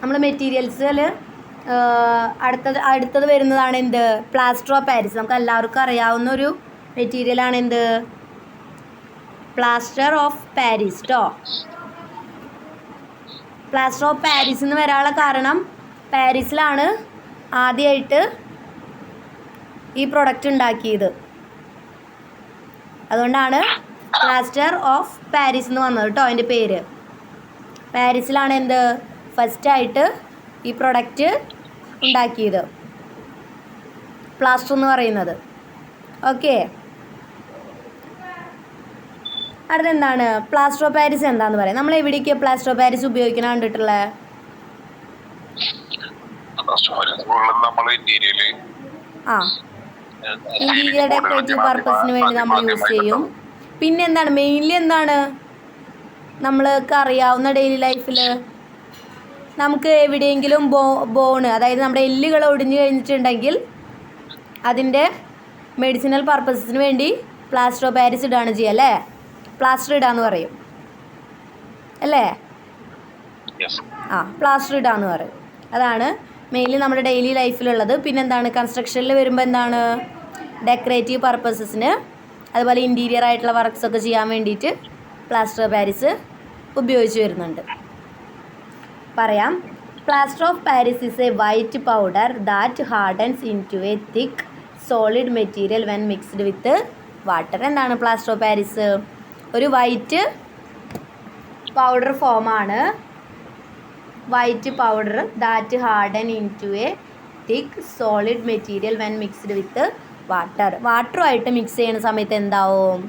നമ്മൾ മെറ്റീരിയൽസിൽ അടുത്തത് വരുന്നതാണ് എന്ത്? Plaster of Paris. നമുക്ക് എല്ലാവർക്കും അറിയാവുന്ന ഒരു മെറ്റീരിയലാണ് എന്ത്? പ്ലാസ്റ്റർ ഓഫ് പാരീസ് കേട്ടോ. പ്ലാസ്റ്റർ ഓഫ് പാരീസ് എന്ന് വരാനുള്ള കാരണം പാരീസിലാണ് ആദ്യമായിട്ട് ഈ പ്രൊഡക്റ്റ് ഉണ്ടാക്കിയത്. അതുകൊണ്ടാണ് പ്ലാസ്റ്റർ ഓഫ് പാരീസ് എന്ന് വന്നത് കേട്ടോ. അതിൻ്റെ പേര് പാരീസിലാണ് എന്ത് ഫസ്റ്റായിട്ട് ഈ പ്രൊഡക്റ്റ് ഉണ്ടാക്കിയത്, പ്ലാസ്റ്റർ എന്ന് പറയുന്നത്. ഓക്കെ, അടുത്തെന്താണ് പ്ലാസ്റ്റർ ഓഫ് പാരീസ് എന്താണെന്ന് പറയാം. നമ്മൾ എവിടേക്കാണ് പ്ലാസ്റ്റർ ഓഫ് പാരീസ് ഉപയോഗിക്കണം കണ്ടിട്ടുള്ളത്? ഇന്റീരിയർ ഡെക്കറേറ്റീവ് പർപ്പസിന് വേണ്ടി നമ്മൾ യൂസ് ചെയ്യും. പിന്നെ എന്താണ് മെയിൻലി എന്താണ് നമ്മൾക്ക് അറിയാവുന്ന ഡെയിലി ലൈഫിൽ നമുക്ക് എവിടെയെങ്കിലും ബോണ്, അതായത് നമ്മുടെ എല്ലുകൾ ഒടിഞ്ഞു കഴിഞ്ഞിട്ടുണ്ടെങ്കിൽ അതിൻ്റെ മെഡിസിനൽ പർപ്പസിന് വേണ്ടി പ്ലാസ്റ്റർ ഓഫ് പാരീസ് ഇടാണ് ചെയ്യുക അല്ലേ? പ്ലാസ്റ്റർ ഇടാന്ന് പറയും അല്ലേ? പ്ലാസ്റ്റർ ഇടാന്ന് പറയും. അതാണ് മെയിൻലി നമ്മുടെ ഡെയിലി ലൈഫിലുള്ളത്. പിന്നെന്താണ് കൺസ്ട്രക്ഷനിൽ വരുമ്പോൾ എന്താണ് ഡെക്കറേറ്റീവ് പർപ്പസസിന്, അതുപോലെ ഇൻറ്റീരിയർ ആയിട്ടുള്ള വർക്ക്സൊക്കെ ചെയ്യാൻ വേണ്ടിയിട്ട് പ്ലാസ്റ്റർ ഓഫ് പാരീസ് ഉപയോഗിച്ച് വരുന്നുണ്ട്. പറയാം. Plaster of Paris is a white powder that hardens in to a thick solid material when mixed with water. എന്താണ് പ്ലാസ്റ്റർ ഓഫ് പാരീസ്? ഒരു വൈറ്റ് പൗഡർ ഫോമാണ്. White powder that harden in to a thick solid material when mixed with water. വാട്ടറുമായിട്ട് mix ചെയ്യുന്ന സമയത്ത് എന്താവും?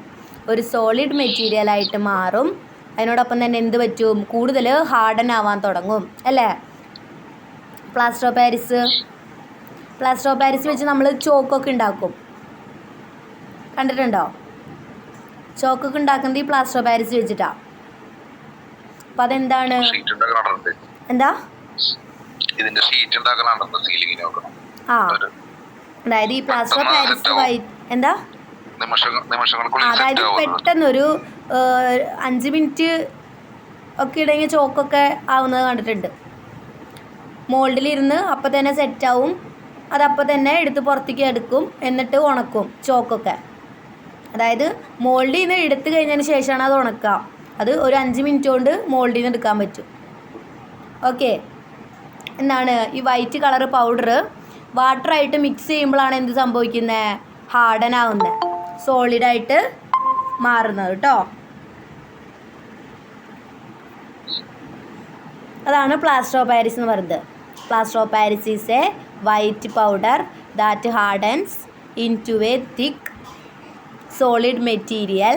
ഒരു solid മെറ്റീരിയലായിട്ട് മാറും. അതിനോടൊപ്പം തന്നെ എന്ത് പറ്റും? കൂടുതൽ ഹാർഡൻ ആവാൻ തുടങ്ങും അല്ലേ? പ്ലാസ്റ്റർ ഓഫ് പാരീസ് വെച്ച് നമ്മൾ ചോക്കൊക്കെ ഉണ്ടാക്കും, കണ്ടിട്ടുണ്ടോ? ചോക്കൊക്കെ ഉണ്ടാക്കുന്നത് ഈ പ്ലാസ്റ്റർ ഓഫ് പാരീസ് വെച്ചിട്ടാണ്. അപ്പം അതെന്താണ്? എന്താ അതായത് ഈ പ്ലാസ്റ്റർ ഓഫ് പാരീസ് വൈറ്റ് എന്താ, അതായത് പെട്ടെന്നൊരു 5 മിനിറ്റ് ഒക്കെ ഇടയിൽ ചോക്കൊക്കെ ആവുന്നത് കണ്ടിട്ടുണ്ട്. മോൾഡിലിരുന്ന് അപ്പം തന്നെ സെറ്റാവും. അതപ്പം തന്നെ എടുത്ത് പുറത്തേക്ക് എടുക്കും, എന്നിട്ട് ഉണക്കും ചോക്കൊക്കെ. അതായത് മോൾഡിൽ നിന്ന് എടുത്തു കഴിഞ്ഞതിന് ശേഷമാണ് അത് ഉണക്കുക. അത് ഒരു 5 മിനിറ്റ് കൊണ്ട് മോൾഡിൽ നിന്ന് എടുക്കാൻ പറ്റും. ഓക്കെ, എന്താണ് ഈ വൈറ്റ് കളർ പൗഡർ വാട്ടറായിട്ട് മിക്സ് ചെയ്യുമ്പോഴാണ് എന്ത് സംഭവിക്കുന്നത്? ഹാർഡൻ ആവുന്നത്, സോളിഡായിട്ട് മാറുന്നത് കേട്ടോ. അതാണ് പ്ലാസ്റ്റർ ഓഫ് പാരീസ് എന്ന് പറയുന്നത്. Plaster of Paris is a white powder that hardens in to a thick solid material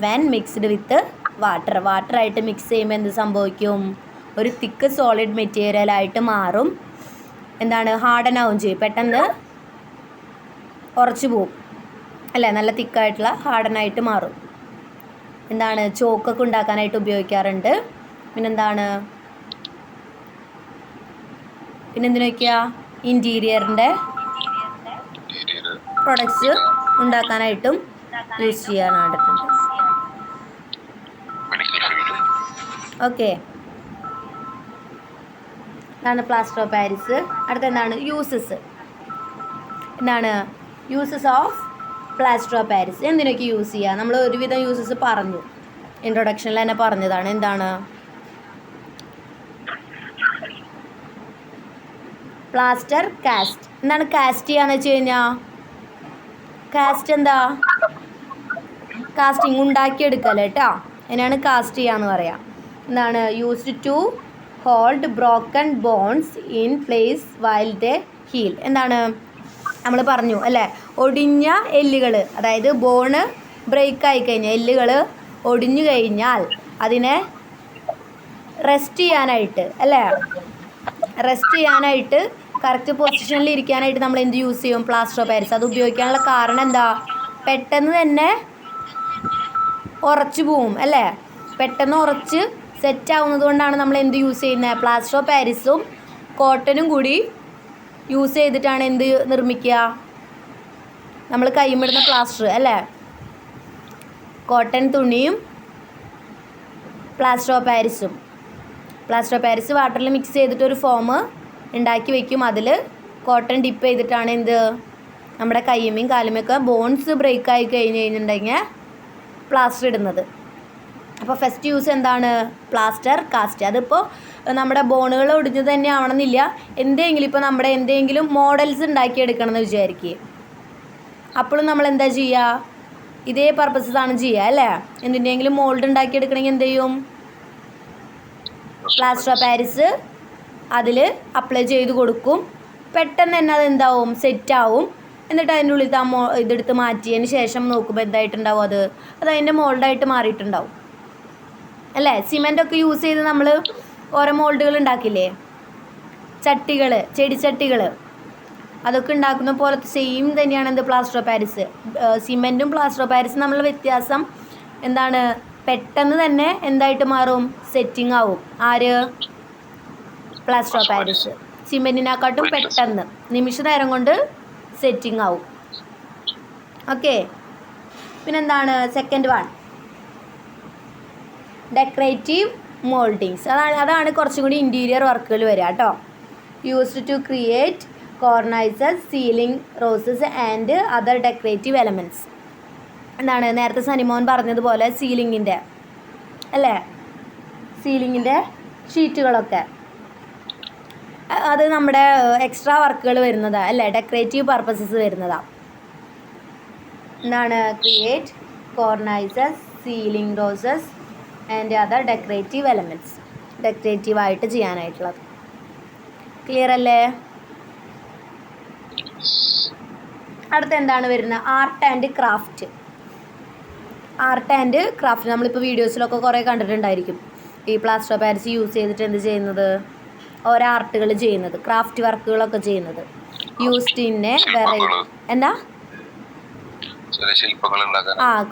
when mixed with water. വാട്ടറായിട്ട് മിക്സ് ചെയ്യുമ്പോൾ എന്ത് സംഭവിക്കും? ഒരു തിക്ക് സോളിഡ് മെറ്റീരിയലായിട്ട് മാറും. എന്താണ്? ഹാർഡൻ ആവും ചെയ്യും, പെട്ടെന്ന് ഉറച്ചു പോവും അല്ലേ? നല്ല തിക്കായിട്ടുള്ള ഹാർഡനായിട്ട് മാറും. എന്താണ്? ചോക്കൊക്കെ ഉണ്ടാക്കാനായിട്ട് ഉപയോഗിക്കാറുണ്ട്. പിന്നെന്തിനൊക്കെയാ? ഇൻറ്റീരിയറിൻ്റെ പ്രൊഡക്ട്സ് ഉണ്ടാക്കാനായിട്ടും യൂസ് ചെയ്യാനായിട്ടുണ്ട്. ഓക്കെ, ഇതാണ് പ്ലാസ്റ്റർ ഓഫ് പാരീസ്. അടുത്ത എന്താണ്? യൂസസ്. എന്താണ് uses of plaster of Paris? എന്തിനൊക്കെ യൂസ് ചെയ്യുക? നമ്മൾ ഒരുവിധം യൂസസ് പറഞ്ഞു, ഇൻട്രൊഡക്ഷനിൽ തന്നെ പറഞ്ഞതാണ്. എന്താണ് പ്ലാസ്റ്റർ കാസ്റ്റ്? എന്താണ് കാസ്റ്റ് ചെയ്യാന്ന് വെച്ച് കഴിഞ്ഞാൽ? കാസ്റ്റ് എന്താ? കാസ്റ്റിംഗ് ഉണ്ടാക്കിയെടുക്കല്ലേ കേട്ടോ. അതിനാണ് കാസ്റ്റ് ചെയ്യാന്ന് പറയാം. എന്താണ്? Used to hold broken bones in place while they heal. എന്താണ് നമ്മൾ പറഞ്ഞു അല്ലേ? ഒടിഞ്ഞ എല്ലുകൾ, അതായത് ബോണ് ബ്രേക്ക് ആയി കഴിഞ്ഞാൽ, എല്ലുകൾ ഒടിഞ്ഞു കഴിഞ്ഞാൽ അതിനെ റെസ്റ്റ് ചെയ്യാനായിട്ട് അല്ലേ? റെസ്റ്റ് ചെയ്യാനായിട്ട് കറക്റ്റ് പൊസിഷനിൽ ഇരിക്കാനായിട്ട് നമ്മൾ എന്ത് യൂസ് ചെയ്യും? Plaster of Paris. അത് ഉപയോഗിക്കാനുള്ള കാരണം എന്താ? പെട്ടെന്ന് തന്നെ ഉറച്ചു പോവും അല്ലേ? പെട്ടെന്ന് ഉറച്ച് സെറ്റ് ആവുന്നത് കൊണ്ടാണ് നമ്മൾ എന്ത് യൂസ് ചെയ്യുന്നത്? പ്ലാസ്റ്റർ ഓഫ് പാരീസും കോട്ടനും കൂടി യൂസ് ചെയ്തിട്ടാണ് എന്ത് നിർമ്മിക്കുക? നമ്മൾ കൈമിടുന്ന പ്ലാസ്റ്റർ അല്ലേ? കോട്ടൺ തുണിയും പ്ലാസ്റ്റർ ഓഫ് പാരീസും പ്ലാസ്റ്റർ ഓഫ് പാരീസ് വാട്ടറിൽ മിക്സ് ചെയ്തിട്ട് ഒരു ഫോം ഉണ്ടാക്കി വെക്കും. അതിൽ കോട്ടൺ ഡിപ്പ് ചെയ്തിട്ടാണ് എന്ത് നമ്മുടെ കയ്യുമ്മയും കാലുമൊക്കെ ബോൺസ് ബ്രേക്ക് ആയി കഴിഞ്ഞിട്ടുണ്ടെങ്കിൽ പ്ലാസ്റ്റർ ഇടുന്നത്. അപ്പോൾ ഫസ്റ്റ് യൂസ് എന്താണ്? Plaster cast. അതിപ്പോൾ നമ്മുടെ ബോണുകൾ ഒടിഞ്ഞത് തന്നെ ആവണമെന്നില്ല. എന്തെങ്കിലും ഇപ്പോൾ നമ്മുടെ എന്തെങ്കിലും മോഡൽസ് ഉണ്ടാക്കിയെടുക്കണം എന്ന് വിചാരിക്കുക. അപ്പോഴും നമ്മൾ എന്താ ചെയ്യുക? ഇതേ പർപ്പസാണ് ചെയ്യുക അല്ലേ? എന്തിൻ്റെയെങ്കിലും മോൾഡ് ഉണ്ടാക്കിയെടുക്കണമെങ്കിൽ എന്ത് ചെയ്യും? പ്ലാസ്റ്റർ ഓഫ് പാരീസ് അതിൽ അപ്ലൈ ചെയ്ത് കൊടുക്കും. പെട്ടെന്ന് തന്നെ അതെന്താവും? സെറ്റാവും. എന്നിട്ട് അതിൻ്റെ ഉള്ളിൽ ഇതെടുത്ത് മാറ്റിയതിന് ശേഷം നോക്കുമ്പോൾ എന്തായിട്ടുണ്ടാവും? അത് അതിൻ്റെ മോൾഡായിട്ട് മാറിയിട്ടുണ്ടാവും അല്ലേ? സിമെൻ്റൊക്കെ യൂസ് ചെയ്ത് നമ്മൾ ഓരോ മോൾഡുകൾ ഉണ്ടാക്കില്ലേ? ചട്ടികൾ, ചെടിച്ചട്ടികൾ, അതൊക്കെ ഉണ്ടാക്കുന്ന പോലത്തെ സെയിം തന്നെയാണ് എന്ത്? Plaster of Paris. സിമെൻറ്റും പ്ലാസ്റ്റർ ഓഫ് പാരീസും തമ്മിലുള്ള വ്യത്യാസം എന്താണ്? പെട്ടെന്ന് തന്നെ എന്തായിട്ട് മാറും? സെറ്റിംഗ് ആവും. ആര്? Plaster of Paris. സിമെൻറ്റിനെക്കാട്ടും പെട്ടെന്ന് നിമിഷ നേരം കൊണ്ട് സെറ്റിംഗ് ആവും. ഓക്കെ. പിന്നെന്താണ് സെക്കൻഡ് വൺ? ഡെക്കറേറ്റീവ് മോൾഡിങ്സ്. അതാണ് കുറച്ചും കൂടി ഇൻറ്റീരിയർ വർക്കുകൾ വരിക കേട്ടോ. Used to create cornices, ceiling roses and other decorative elements. എന്താണ് നേരത്തെ സനിമോൻ പറഞ്ഞതുപോലെ സീലിങ്ങിൻ്റെ അല്ലേ? സീലിങ്ങിൻ്റെ ഷീറ്റുകളൊക്കെ അത് നമ്മുടെ എക്സ്ട്രാ വർക്കുകൾ വരുന്നതാണ് അല്ലേ? ഡെക്കറേറ്റീവ് പർപ്പസസ് വരുന്നതാണ്. എന്താണ്? Create cornices, ceiling roses and other decorative elements. ഡെക്കറേറ്റീവായിട്ട് ചെയ്യാനായിട്ടുള്ളത്. ക്ലിയർ അല്ലേ? അടുത്ത എന്താണ് വരുന്നത്? Art and craft. Art and craft നമ്മളിപ്പോൾ വീഡിയോസിലൊക്കെ കുറേ കണ്ടിട്ടുണ്ടായിരിക്കും. ഈ പ്ലാസ്റ്റർ ഓഫ് പാരീസ് യൂസ് ചെയ്തിട്ട് എന്ത് ചെയ്യുന്നത്? ഓരോ ആർട്ടുകൾ ചെയ്യുന്നത്, ക്രാഫ്റ്റ് വർക്കുകളൊക്കെ ചെയ്യുന്നത്. യൂസ്ഡ് ഇൻ എ എന്താ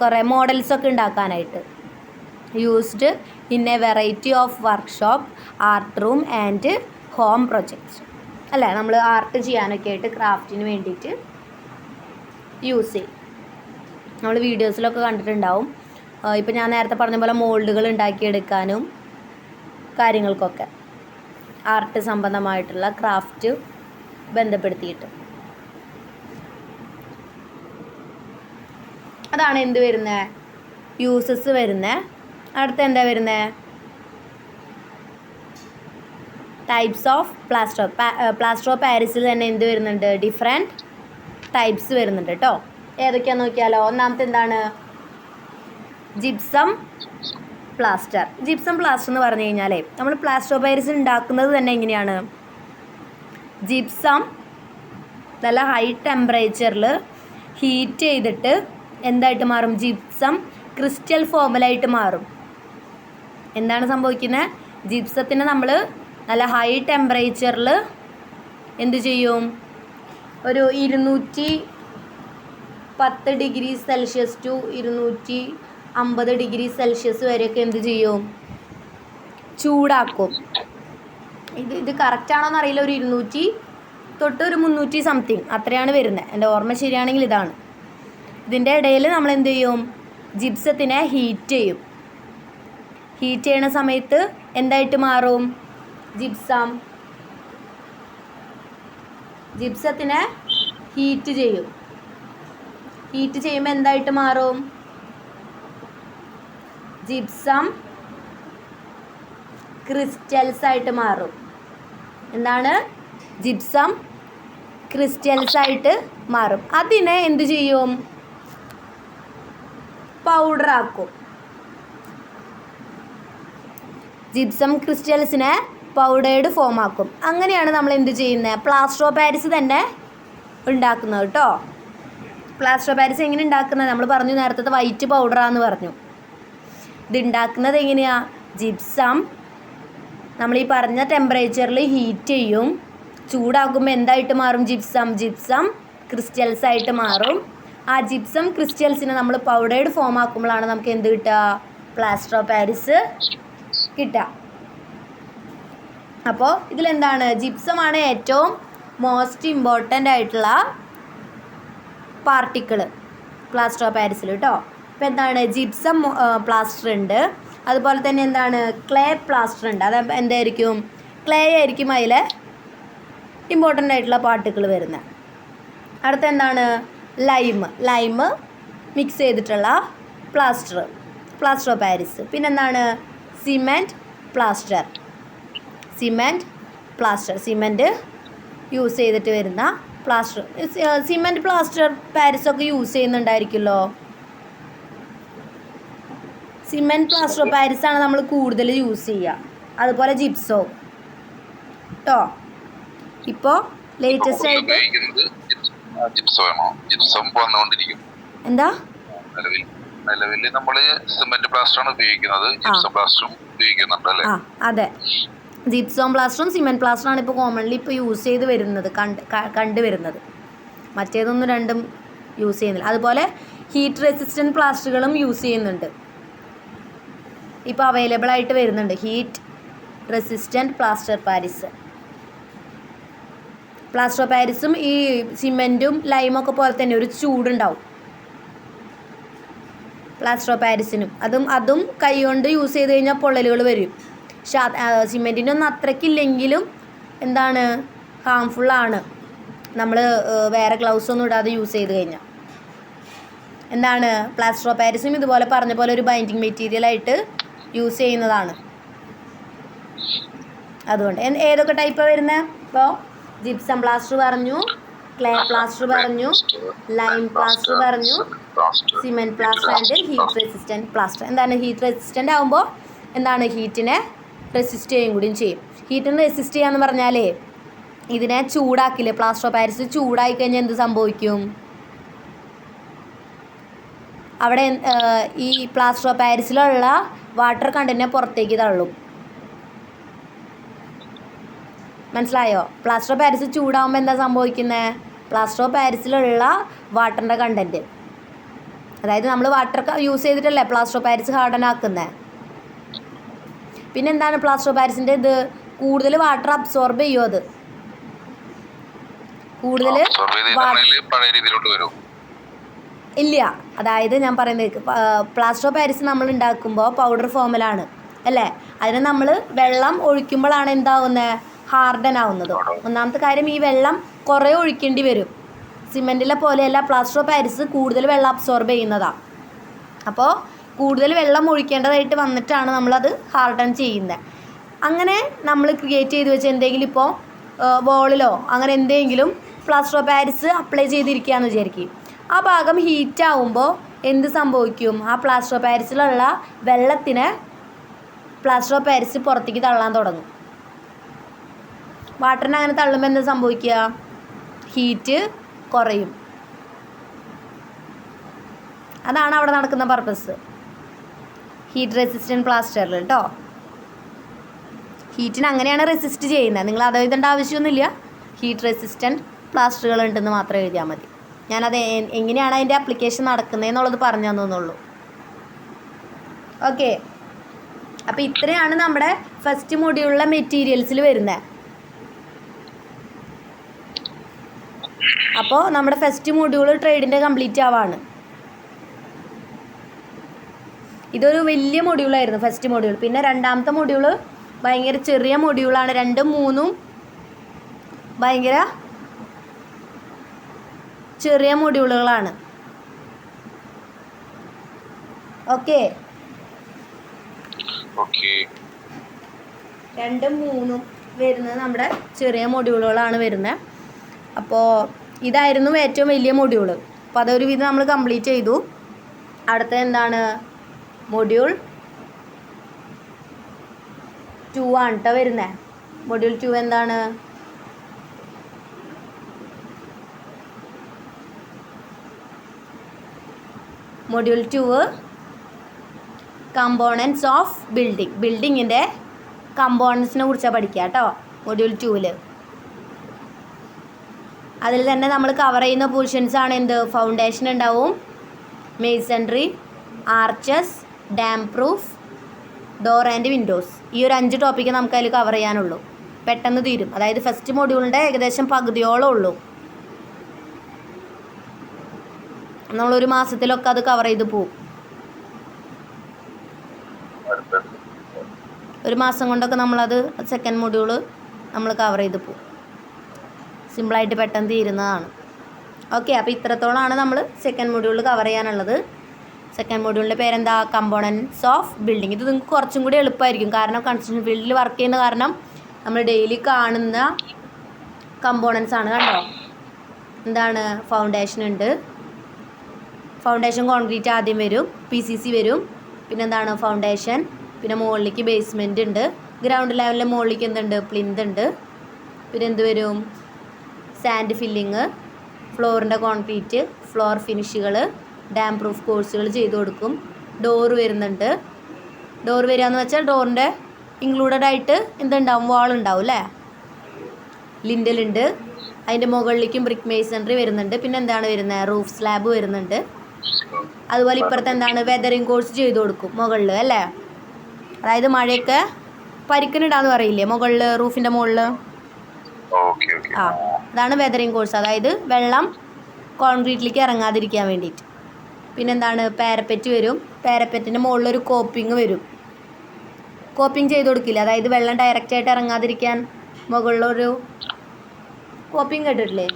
കുറേ മോഡൽസൊക്കെ ഉണ്ടാക്കാനായിട്ട്. Used in A variety of workshop, art room and home projects അല്ലേ? നമ്മൾ ആർട്ട് ചെയ്യാനൊക്കെ ആയിട്ട് ക്രാഫ്റ്റിന് വേണ്ടിയിട്ട് യൂസ് ചെയ്യും. നമ്മൾ വീഡിയോസിലൊക്കെ കണ്ടിട്ടുണ്ടാവും. ഇപ്പോൾ ഞാൻ നേരത്തെ പറഞ്ഞ പോലെ മോൾഡുകൾ ഉണ്ടാക്കിയെടുക്കാനും കാര്യങ്ങൾക്കൊക്കെ ആർട്ട് സംബന്ധമായിട്ടുള്ള ക്രാഫ്റ്റ് ബന്ധപ്പെടുത്തിയിട്ട്. അതാണ് എന്ത് വരുന്നത്? യൂസസ് വരുന്നത്. അടുത്ത എന്താ വരുന്നത്? ടൈപ്സ് ഓഫ് പ്ലാസ്റ്റർ ഓഫ് പാരീസിൽ തന്നെ എന്ത് വരുന്നുണ്ട്? ഡിഫറെൻറ്റ് ടൈപ്സ് വരുന്നുണ്ട് കേട്ടോ. ഏതൊക്കെയാണെന്ന് നോക്കിയാലോ. ഒന്നാമത്തെ എന്താണ്? Gypsum plaster. ജിപ്സം പ്ലാസ്റ്റർ എന്ന് പറഞ്ഞു കഴിഞ്ഞാൽ നമ്മൾ പ്ലാസ്റ്റർ ഓഫ് പാരീസ് ഉണ്ടാക്കുന്നത് തന്നെ എങ്ങനെയാണ്? ജിപ്സം നല്ല ഹൈ ടെമ്പറേച്ചറിൽ ഹീറ്റ് ചെയ്തിട്ട് എന്തായിട്ട് മാറും? ജിപ്സം ക്രിസ്റ്റൽ ഫോമിലായിട്ട് മാറും. എന്താണ് സംഭവിക്കുന്നത്? ജിപ്സത്തിന് നമ്മൾ നല്ല ഹൈ ടെമ്പറേച്ചറിൽ എന്ത് ചെയ്യും? ഒരു 210 degree Celsius to 250 degree Celsius വരെയൊക്കെ എന്ത് ചെയ്യും? ചൂടാക്കും. ഇത് കറക്റ്റാണോ എന്നറിയില്ല. ഒരു 200 തൊട്ട് ഒരു 300 സംതിങ് അത്രയാണ് വരുന്നത്. എൻ്റെ ഓർമ്മ ശരിയാണെങ്കിൽ ഇതാണ്. ഇതിൻ്റെ ഇടയിൽ നമ്മൾ എന്ത് ചെയ്യും? ജിപ്സത്തിനെ ഹീറ്റ് ചെയ്യും. ഹീറ്റ് ചെയ്യണ സമയത്ത് എന്തായിട്ട് മാറും? ജിപ്സത്തിനെ ഹീറ്റ് ചെയ്യും. ഹീറ്റ് ചെയ്യുമ്പോൾ എന്തായിട്ട് മാറും? ജിപ്സം ക്രിസ്റ്റൽസ് ആയിട്ട് മാറും. എന്താണ്? ജിപ്സം ക്രിസ്റ്റൽസ് ആയിട്ട് മാറും. അതിനെ എന്ത് ചെയ്യും? പൗഡർ ആക്കും. ജിപ്സം ക്രിസ്റ്റൽസിനെ പൗഡേർഡ് ഫോം ആക്കും. അങ്ങനെയാണ് നമ്മൾ എന്ത് ചെയ്യുന്നത്? പ്ലാസ്റ്റർ ഓഫ് പാരീസ് തന്നെ ഉണ്ടാക്കുന്നത് കേട്ടോ. പ്ലാസ്റ്റർ ഓഫ് പാരീസ് എങ്ങനെ ഉണ്ടാക്കുന്നത്? നമ്മൾ പറഞ്ഞു നേരത്തെ വൈറ്റ് പൗഡറാന്ന് പറഞ്ഞു. ഇത് ഉണ്ടാക്കുന്നത് എങ്ങനെയാണ്? ജിപ്സം നമ്മൾ ഈ പറഞ്ഞ ടെമ്പറേച്ചറിൽ ഹീറ്റ് ചെയ്യും. ചൂടാക്കുമ്പോൾ എന്തായിട്ട് മാറും? ജിപ്സം ക്രിസ്റ്റൽസ് ആയിട്ട് മാറും. ആ ജിപ്സം ക്രിസ്റ്റൽസിനെ നമ്മൾ പൗഡേർഡ് ഫോം ആക്കുമ്പോഴാണ് നമുക്ക് എന്ത് കിട്ടുക? പ്ലാസ്റ്റർ ഓഫ് പാരീസ് കിട്ടുക. അപ്പോൾ ഇതിലെന്താണ്? ജിപ്സമാണ് ഏറ്റവും മോസ്റ്റ് ഇമ്പോർട്ടൻ്റ് ആയിട്ടുള്ള പാർട്ടിക്കിൾ പ്ലാസ്റ്റർ ഓഫ് പാരീസിൽ കേട്ടോ. അപ്പോൾ എന്താണ്? ജിപ്സം പ്ലാസ്റ്റർ ഉണ്ട്, അതുപോലെ തന്നെ എന്താണ് ക്ലേ പ്ലാസ്റ്റർ ഉണ്ട്. അത് എന്തായിരിക്കും? ക്ലേ ആയിരിക്കും അതിലെ ഇമ്പോർട്ടൻ്റ് ആയിട്ടുള്ള പാർട്ടിക്കിൾ വരുന്നത്. അടുത്ത എന്താണ്? ലൈമ് മിക്സ് ചെയ്തിട്ടുള്ള പ്ലാസ്റ്റർ ഓഫ് പാരീസ്. പിന്നെന്താണ്? സിമെൻറ്റ് പ്ലാസ്റ്റർ സിമെൻറ്റ് യൂസ് ചെയ്തിട്ട് വരുന്ന പ്ലാസ്റ്റർ. സിമെൻറ്റ് പ്ലാസ്റ്റർ പാരീസൊക്കെ യൂസ് ചെയ്യുന്നുണ്ടായിരിക്കുമല്ലോ. സിമെൻറ്റ് പ്ലാസ്റ്റർ ഓഫ് പാരീസാണ് നമ്മൾ കൂടുതൽ യൂസ് ചെയ്യുക. അതുപോലെ ജിപ്സോ കേട്ടോ. ഇപ്പോൾ ലേറ്റസ്റ്റ് ആയിട്ട് എന്താ നിലവിൽ നമ്മൾ സിമന്റ് പ്ലാസ്റ്ററാണ് ഉപയോഗിക്കുന്നത്. ജിപ്സം പ്ലാസ്റ്ററും ഉപയോഗിക്കുന്നുണ്ട് അല്ലേ? അതെ, ജിപ്സം പ്ലാസ്റ്ററും സിമെൻറ്റ് പ്ലാസ്റ്ററാണ് ഇപ്പോൾ കോമൺലി ഇപ്പോൾ യൂസ് ചെയ്ത് വരുന്നത്, കണ്ടുവരുന്നത്. മറ്റേതൊന്നും രണ്ടും യൂസ് ചെയ്യുന്നില്ല. അതുപോലെ ഹീറ്റ് റെസിസ്റ്റൻറ്റ് പ്ലാസ്റ്ററുകളും യൂസ് ചെയ്യുന്നുണ്ട്, ഇപ്പോൾ അവൈലബിൾ ആയിട്ട് വരുന്നുണ്ട്. ഹീറ്റ് റെസിസ്റ്റൻറ്റ് പ്ലാസ്റ്റർ ഓഫ് പാരീസും ഈ സിമെൻറ്റും ലൈമൊക്കെ പോലെ തന്നെ ഒരു ചൂടുണ്ടാവും പ്ലാസ്റ്റർ ഓഫ് പാരീസിനും. അതും കൈ കൊണ്ട് യൂസ് ചെയ്ത് കഴിഞ്ഞാൽ പൊള്ളലുകൾ വരും. പക്ഷെ സിമെൻറ്റിൻ്റെ ഒന്നും അത്രയ്ക്കില്ലെങ്കിലും എന്താണ് ഹാംഫുള്ളാണ് നമ്മൾ വേറെ ഗ്ലൗസ് ഒന്നും ഇടാതെ യൂസ് ചെയ്ത് കഴിഞ്ഞാൽ. എന്താണ് പ്ലാസ്റ്റർ ഓഫ് പാരീസും ഇതുപോലെ പറഞ്ഞ പോലെ ഒരു ബൈൻഡിങ് മെറ്റീരിയലായിട്ട് യൂസ് ചെയ്യുന്നതാണ്. അതുകൊണ്ട് ഏതൊക്കെ ടൈപ്പാണ് വരുന്നത്? ഇപ്പോൾ ജിപ്സം പ്ലാസ്റ്റർ പറഞ്ഞു, ക്ലേ പ്ലാസ്റ്റർ പറഞ്ഞു, ലൈം പ്ലാസ്റ്റർ പറഞ്ഞു, cement plaster and heat resistant plaster. എന്താണ് ഹീറ്റ് റെസിസ്റ്റൻ്റ് ആകുമ്പോൾ എന്താണ് ഹീറ്റിനെ റെസിസ്റ്റ് ചെയ്യുകയും കൂടിയും ചെയ്യും. ഹീറ്റിനെ റെസിസ്റ്റ് ചെയ്യാന്ന് പറഞ്ഞാലേ ഇതിനെ ചൂടാക്കില്ലേ, പ്ലാസ്റ്റർ ഓഫ് പാരീസ് ചൂടായി കഴിഞ്ഞാൽ എന്ത് സംഭവിക്കും? അവിടെ ഈ പ്ലാസ്റ്റർ ഓഫ് പാരീസിലുള്ള വാട്ടർ കണ്ടന്റിനെ പുറത്തേക്ക് തള്ളും. മനസ്സിലായോ? പ്ലാസ്റ്റർ ഓഫ് പാരീസ് ചൂടാകുമ്പോൾ എന്താ സംഭവിക്കുന്നത്? പ്ലാസ്റ്റർ ഓഫ് പാരീസിലുള്ള വാട്ടറിൻ്റെ കണ്ടൻറ്റ്, അതായത് നമ്മൾ വാട്ടർ യൂസ് ചെയ്തിട്ടല്ലേ പ്ലാസ്റ്റർ ഓഫ് പാരീസ് ഹാർഡൻ ആക്കുന്നത്. പിന്നെന്താണ് പ്ലാസ്റ്റർ ഓഫ് പാരീസിൻ്റെ ഇത്? കൂടുതൽ വാട്ടർ അബ്സോർബ് ചെയ്യുമോ? അത് കൂടുതൽ ഇല്ല. അതായത് ഞാൻ പറയുന്നത്, പ്ലാസ്റ്റർ ഓഫ് പാരീസ് നമ്മൾ ഉണ്ടാക്കുമ്പോൾ പൗഡർ ഫോമിലാണ് അല്ലേ? അതിന് നമ്മൾ വെള്ളം ഒഴിക്കുമ്പോഴാണ് എന്താവുന്നത്? ഹാർഡൻ ആവുന്നത്. ഒന്നാമത്തെ കാര്യം, ഈ വെള്ളം കുറേ ഒഴിക്കേണ്ടി വരും. സിമെൻറ്റിലെ പോലെയല്ല പ്ലാസ്റ്റർ ഓഫ് പാരീസ് കൂടുതൽ വെള്ളം അബ്സോർബ് ചെയ്യുന്നതാണ്. അപ്പോൾ കൂടുതൽ വെള്ളം ഒഴിക്കേണ്ടതായിട്ട് വന്നിട്ടാണ് നമ്മളത് ഹാർഡൻ ചെയ്യുന്നത്. അങ്ങനെ നമ്മൾ ക്രിയേറ്റ് ചെയ്ത് വെച്ച് എന്തെങ്കിലും ഇപ്പോൾ വോളിലോ അങ്ങനെ എന്തെങ്കിലും പ്ലാസ്റ്റർ ഓഫ് പാരീസ് അപ്ലൈ ചെയ്തിരിക്കുകയെന്ന് വിചാരിക്കും. ആ ഭാഗം ഹീറ്റ് ആവുമ്പോൾ എന്ത് സംഭവിക്കും? ആ പ്ലാസ്റ്റർ ഓഫ് പാരീസിലുള്ള വെള്ളത്തിന് പ്ലാസ്റ്റർ ഓഫ് പാരീസ് പുറത്തേക്ക് തള്ളാൻ തുടങ്ങും. വാട്ടറിന് അങ്ങനെ തള്ളുമ്പോൾ എന്താ സംഭവിക്കുക? ഹീറ്റ് കുറയും. അതാണ് അവിടെ നടക്കുന്ന പർപ്പസ് ഹീറ്റ് റെസിസ്റ്റൻറ്റ് പ്ലാസ്റ്ററിൽ കേട്ടോ. ഹീറ്റിന് അങ്ങനെയാണ് റെസിസ്റ്റ് ചെയ്യുന്നത്. നിങ്ങൾ അത് എഴുതേണ്ട ആവശ്യമൊന്നുമില്ല. ഹീറ്റ് റെസിസ്റ്റൻറ്റ് പ്ലാസ്റ്ററുകൾ ഉണ്ടെന്ന് മാത്രം എഴുതിയാൽ മതി. ഞാനത് എങ്ങനെയാണ് അതിൻ്റെ ആപ്ലിക്കേഷൻ നടക്കുന്നതെന്നുള്ളത് പറഞ്ഞു തന്നുള്ളൂ. ഓക്കെ, അപ്പോൾ ഇത്രയാണ് നമ്മുടെ ഫസ്റ്റ് മൊഡ്യൂളിലെ മെറ്റീരിയൽസിൽ വരുന്നത്. അപ്പോൾ നമ്മുടെ ഫസ്റ്റ് മൊഡ്യൂൾ ട്രേഡിൻ്റെ കംപ്ലീറ്റ് ആവാണ്. ഇതൊരു വലിയ മൊഡ്യൂളായിരുന്നു ഫസ്റ്റ് മൊഡ്യൂൾ. പിന്നെ രണ്ടാമത്തെ മൊഡ്യൂൾ ഭയങ്കര ചെറിയ മൊഡ്യൂളാണ്. 2ഉം 3ഉം ഭയങ്കര ചെറിയ മൊഡ്യൂളുകളാണ്. ഓക്കെ, 2ഉം 3ഉം വരുന്നത് നമ്മുടെ ചെറിയ മൊഡ്യൂളുകളാണ് വരുന്നത്. അപ്പോൾ ഇതായിരുന്നു ഏറ്റവും വലിയ മൊഡ്യൂൾ. അപ്പോൾ അതൊരു വിധം നമ്മൾ കംപ്ലീറ്റ് ചെയ്തു. അടുത്ത എന്താണ്? മൊഡ്യൂൾ 2 ആണ് കേട്ടോ വരുന്നത്. മൊഡ്യൂൾ 2 എന്താണ്? മൊഡ്യൂൾ 2 കമ്പോണൻസ് ഓഫ് ബിൽഡിങ്ങിൻ്റെ കമ്പോണൻസിനെ കുറിച്ചാണ് പഠിക്കുക കേട്ടോ മൊഡ്യൂൾ 2-ൽ. അതിൽ തന്നെ നമ്മൾ കവർ ചെയ്യുന്ന പൊസിഷൻസാണ് എന്ത്? ഫൗണ്ടേഷൻ ഉണ്ടാവും, masonry, arches, dam proof, door and Windows. ഈ ഒരു 5 ടോപ്പിക്ക് നമുക്ക് അതിൽ കവർ ചെയ്യാനുള്ളൂ. പെട്ടെന്ന് തീരും. അതായത് ഫസ്റ്റ് മൊഡ്യൂളിൻ്റെ ഏകദേശം പകുതിയോളം ഉള്ളൂ. നമ്മളൊരു മാസത്തിലൊക്കെ അത് കവർ ചെയ്ത് പോവും. 1 മാസം കൊണ്ടൊക്കെ നമ്മളത് സെക്കൻഡ് മൊഡ്യൂള് നമ്മൾ കവർ ചെയ്ത് പോകും. സിമ്പിളായിട്ട് പെട്ടെന്ന് തീരുന്നതാണ്. ഓക്കെ, അപ്പോൾ ഇത്രത്തോളമാണ് നമ്മൾ സെക്കൻഡ് മൊഡ്യൂളിൽ കവർ ചെയ്യാനുള്ളത്. സെക്കൻഡ് മൊഡ്യൂളിൻ്റെ പേരെന്താ? Components of building. ഇത് നിങ്ങൾക്ക് കുറച്ചും കൂടി എളുപ്പമായിരിക്കും. കാരണം കൺസ്ട്രക്ഷൻ ഫീൽഡിൽ വർക്ക് ചെയ്യുന്ന കാരണം നമ്മൾ ഡെയിലി കാണുന്ന കമ്പോണൻസ് ആണ്. കണ്ടോ, എന്താണ്? ഫൗണ്ടേഷൻ ഉണ്ട്. ഫൗണ്ടേഷൻ കോൺക്രീറ്റ് ആദ്യം വരും, PCC വരും, പിന്നെന്താണ്? ഫൗണ്ടേഷൻ, പിന്നെ മുകളിലേക്ക് ബേസ്മെൻറ്റ് ഉണ്ട്, ഗ്രൗണ്ട് ലെവലിലെ മുകളിലേക്ക് എന്തുണ്ട്? പ്ലിന്ത് ഉണ്ട്, പിന്നെ എന്ത് വരും? സാൻഡ് ഫില്ലിങ്, ഫ്ലോറിൻ്റെ കോൺക്രീറ്റ്, ഫ്ലോർ ഫിനിഷുകൾ, ഡാം പ്രൂഫ് കോഴ്സുകൾ ചെയ്ത് കൊടുക്കും. ഡോറ് വരുന്നുണ്ട്. ഡോർ വരിക എന്ന് വെച്ചാൽ ഡോറിൻ്റെ ഇൻക്ലൂഡഡ് ആയിട്ട് എന്തുണ്ടാവും? വാൾ ഉണ്ടാവും അല്ലേ? ലിൻഡലുണ്ട്. അതിൻ്റെ മുകളിലേക്കും ബ്രിക്ക് മേസൺറി വരുന്നുണ്ട്. പിന്നെ എന്താണ് വരുന്നത്? റൂഫ് സ്ലാബ് വരുന്നുണ്ട്. അതുപോലെ ഇപ്പുറത്ത് എന്താണ്? വെതറിങ് കോഴ്സ് ചെയ്ത് കൊടുക്കും മുകളിൽ അല്ലേ? അതായത് മഴയൊക്കെ പരിക്കനിടാന്ന് പറയില്ലേ മുകളിൽ, റൂഫിൻ്റെ മുകളിൽ. ആ, അതാണ് വെതറിങ് കോഴ്സ്. അതായത് വെള്ളം കോൺക്രീറ്റിലേക്ക് ഇറങ്ങാതിരിക്കാൻ വേണ്ടിയിട്ട്. പിന്നെന്താണ്? പാരപ്പറ്റ് വരും. പാരപ്പറ്റിൻ്റെ മുകളിലൊരു കോപ്പിങ് വരും. കോപ്പിങ് ചെയ്ത് കൊടുക്കില്ല, അതായത് വെള്ളം ഡയറക്റ്റായിട്ട് ഇറങ്ങാതിരിക്കാൻ മുകളിലൊരു കോപ്പിങ് കേട്ടിട്ടില്ലേ?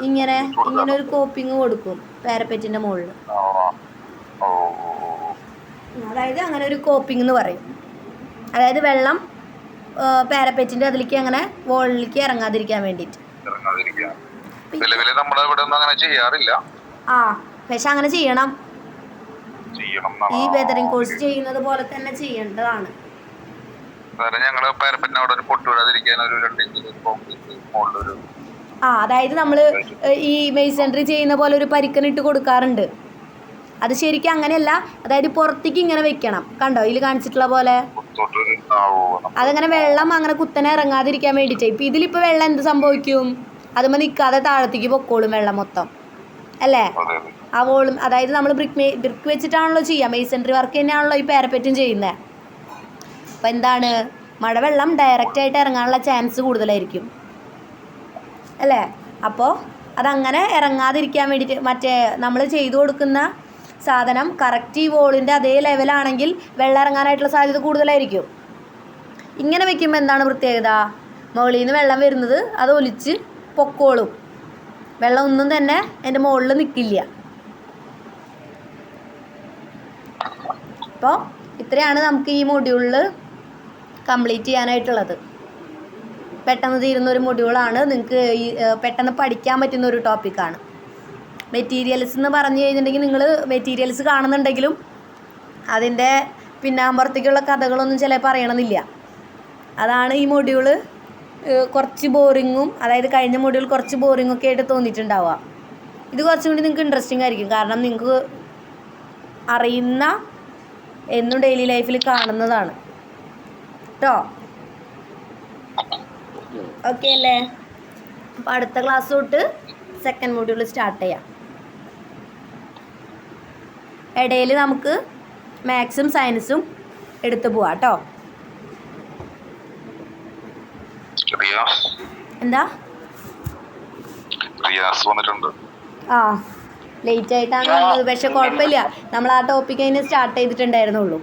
ഇങ്ങനെ ഒരു കോപ്പിങ് കൊടുക്കും പാരപ്പറ്റിൻ്റെ മുകളിൽ. അതായത് അങ്ങനെ ഒരു കോപ്പിംഗ് എന്ന് പറയും. അതായത് വെള്ളം പാരപ്പറ്റിൻ്റെ അതിലേക്ക് അങ്ങനെ വോളിലേക്ക് ഇറങ്ങാതിരിക്കാൻ വേണ്ടിയിട്ട്. ആ, പക്ഷെ അങ്ങനെ ചെയ്യണം. ഈ വെതറിങ് കോഴ്സ് ചെയ്യുന്നത് പോലെ തന്നെ ചെയ്യേണ്ടതാണ്. ആ, അതായത് നമ്മൾ ഈ മെയ്സൺറി ചെയ്യുന്ന പോലെ ഒരു പരിക്കനിട്ട് കൊടുക്കാറുണ്ട്. അത് ശരിക്കും അങ്ങനെയല്ല, അതായത് പുറത്തേക്ക് ഇങ്ങനെ വെക്കണം. കണ്ടോ ഇതിൽ കാണിച്ചിട്ടുള്ള പോലെ? അതങ്ങനെ വെള്ളം അങ്ങനെ കുത്തനെ ഇറങ്ങാതിരിക്കാൻ വേണ്ടിയിട്ട്. ഇപ്പം ഇതിലിപ്പോൾ വെള്ളം എന്ത് സംഭവിക്കും? അതുമ്പോൾ നിൽക്കാതെ താഴത്തേക്ക് പൊക്കോളും വെള്ളം മൊത്തം അല്ലേ? ആ വോളും, അതായത് നമ്മൾ ബ്രിക്ക് വെച്ചിട്ടാണല്ലോ ചെയ്യുക, മെയ്സൺറി വർക്ക് തന്നെയാണല്ലോ ഈ പാരപ്പറ്റും ചെയ്യുന്നത്. അപ്പം എന്താണ്? മഴവെള്ളം ഡയറക്റ്റായിട്ട് ഇറങ്ങാനുള്ള ചാൻസ് കൂടുതലായിരിക്കും അല്ലേ? അപ്പോൾ അതങ്ങനെ ഇറങ്ങാതിരിക്കാൻ വേണ്ടിയിട്ട് മറ്റേ നമ്മൾ ചെയ്തു കൊടുക്കുന്ന സാധനം കറക്റ്റ് ഈ വോളിൻ്റെ അതേ ലെവലാണെങ്കിൽ വെള്ളം ഇറങ്ങാനായിട്ടുള്ള സാധ്യത കൂടുതലായിരിക്കും. ഇങ്ങനെ വെക്കുമ്പോൾ എന്താണ് പ്രത്യേകത? മുകളിൽ നിന്ന് വെള്ളം വരുന്നത് അത് ഒലിച്ച് പൊക്കോളും. വെള്ളം ഒന്നും തന്നെ എൻ്റെ മുകളിൽ നിൽക്കില്ല. അപ്പോൾ ഇത്രയാണ് നമുക്ക് ഈ മൊഡ്യൂളിൽ കംപ്ലീറ്റ് ചെയ്യാനായിട്ടുള്ളത്. പെട്ടെന്ന് തീരുന്ന ഒരു മൊഡ്യൂളാണ്. നിങ്ങൾക്ക് ഈ പെട്ടെന്ന് പഠിക്കാൻ പറ്റുന്ന ഒരു ടോപ്പിക്കാണ്. മെറ്റീരിയൽസ് എന്ന് പറഞ്ഞു കഴിഞ്ഞിട്ടുണ്ടെങ്കിൽ നിങ്ങൾ മെറ്റീരിയൽസ് കാണുന്നുണ്ടെങ്കിലും അതിൻ്റെ പിന്നാമ്പുറത്തേക്കുള്ള കഥകളൊന്നും ചിലപ്പോൾ അറിയണമെന്നില്ല. അതാണ് ഈ മൊഡ്യൂള് കുറച്ച് ബോറിങ്ങും, അതായത് കഴിഞ്ഞ മൊഡ്യൂൾ കുറച്ച് ബോറിങ്ങൊക്കെ ആയിട്ട് തോന്നിയിട്ടുണ്ടാവുക. ഇത് കുറച്ചും കൂടി നിങ്ങൾക്ക് ഇൻട്രസ്റ്റിംഗ് ആയിരിക്കും. കാരണം നിങ്ങൾക്ക് അറിയുന്ന എന്നും ഡെയിലി ലൈഫിൽ കാണുന്നതാണ് കേട്ടോ. ഓക്കെ അല്ലേ? അപ്പോൾ അടുത്ത ക്ലാസ് തൊട്ട് സെക്കൻഡ് മൊഡ്യൂൾ സ്റ്റാർട്ട് ചെയ്യാം. ഇടയിൽ നമുക്ക് മാത്സും സയൻസും എടുത്തു പോവാം കേട്ടോ. എന്താ? ആ, ലേറ്റ് ആയിട്ടാണ് വന്നത്. പക്ഷെ കുഴപ്പമില്ല, നമ്മൾ ആ ടോപ്പിക് അതിന് സ്റ്റാർട്ട് ചെയ്തിട്ടുണ്ടായിരുന്നുള്ളൂ.